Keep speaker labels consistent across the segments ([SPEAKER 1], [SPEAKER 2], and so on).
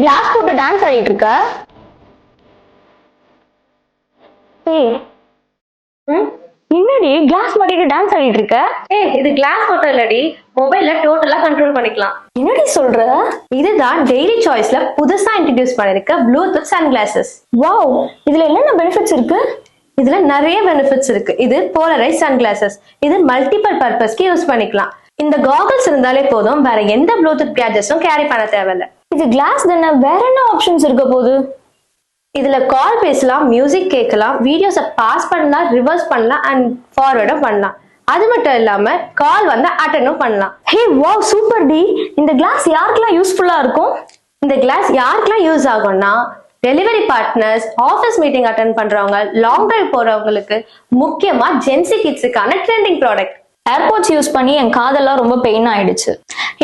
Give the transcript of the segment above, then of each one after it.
[SPEAKER 1] Class போட்டு dance ஆடிட்டு இருக்க? என்னடி கிளாஸ் மாட்டிட்டு டான்ஸ் ஆடிட்டு இருக்க?
[SPEAKER 2] இது கிளாஸ் மட்டும் இல்லடி, மொபைல்ல டோட்டலா கண்ட்ரோல் பண்ணிக்கலாம்.
[SPEAKER 1] என்னடி சொல்ற?
[SPEAKER 2] இதுதான் டெய்லி சாய்ஸ்ல புதுசா இன்ட்ரோடியூஸ் பண்ணிருக்க ப்ளூடூத் சன்கிளாசஸ்.
[SPEAKER 1] வாவ், இதுல என்னென்ன பெனிஃபிட்ஸ் இருக்கு?
[SPEAKER 2] இதுல நிறைய பெனிஃபிட்ஸ் இருக்கு. இது போலரைஸ் சன்கிளாசஸ். இது மல்டிபிள் பர்பஸ்க்கு யூஸ் பண்ணிக்கலாம். இந்த காகல்ஸ் இருந்தாலே போதும், வேற எந்த ப்ளூடூத் கேஜெட்ஸும் கேரி பண்ண தேவையில்ல.
[SPEAKER 1] இது கிளாஸ் தானே, வேற என்ன ஆப்ஷன்ஸ் இருக்க போகுது?
[SPEAKER 2] இதுல கால் பேசலாம், மியூசிக் கேட்கலாம், வீடியோஸை பாஸ் பண்ணலாம், ரிவர்ஸ் பண்ணலாம் அண்ட் ஃபார்வர்டும் பண்ணலாம். அது மட்டும் இல்லாம கால் வந்து அட்டெண்டும் பண்ணலாம்.
[SPEAKER 1] ஹே வாவ், சூப்பர் டி. இந்த கிளாஸ் யாருக்கெல்லாம் யூஸ்ஃபுல்லா இருக்கும்?
[SPEAKER 2] இந்த கிளாஸ் யாருக்கெல்லாம் யூஸ் ஆகும்னா, delivery partners, office meeting attend பண்றவங்க, லாங் டிரைவ் போறவங்களுக்கு, முக்கியமா ஜென்சி கிட்ஸுக்கான ட்ரெண்டிங் ப்ராடக்ட்.
[SPEAKER 1] ஏர்போர்ட்ஸ் யூஸ் பண்ணி என் காதெல்லாம் ரொம்ப பெயின் ஆயிடுச்சு.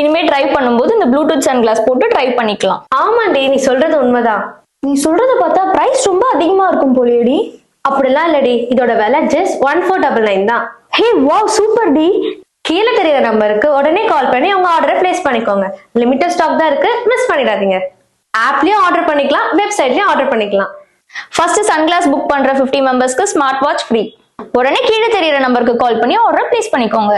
[SPEAKER 1] இனிமே ட்ரை பண்ணும்போது இந்த ப்ளூடூத் சன் கிளாஸ் போட்டு ட்ரை பண்ணிக்கலாம்.
[SPEAKER 2] ஆமாண்டி, நீ சொல்றது உண்மைதான்.
[SPEAKER 1] நீ சொல்றத பார்த்தா பிரைஸ் ரொம்ப அதிகமா இருக்கும் போலியடி.
[SPEAKER 2] அப்படிலாம் இல்லடி, இதோட விலை ஜஸ்ட் 1499 தான்.
[SPEAKER 1] ஹே வாவ், சூப்பர் டி.
[SPEAKER 2] கீழே தெரியற நம்பருக்கு உடனே கால் பண்ணி உங்க ஆர்டரை பிளேஸ் பண்ணிக்கோங்க. லிமிட்டட் ஸ்டாக் தான் இருக்கு, மிஸ் பண்ணிடாதீங்க. ஆப்லயும் ஆர்டர் பண்ணிக்கலாம், வெப்சைட்லயும் ஆர்டர் பண்ணிக்கலாம்.
[SPEAKER 1] ஃபர்ஸ்ட் சன்கிளாஸ் புக் பண்ற 50 மெம்பர்ஸ்க்கு ஸ்மார்ட் வாட்ச் ஃப்ரீ. உடனே கீழே தெரியற நம்பருக்கு கால் பண்ணி ஆர்டர் பிளேஸ் பண்ணிக்கோங்க.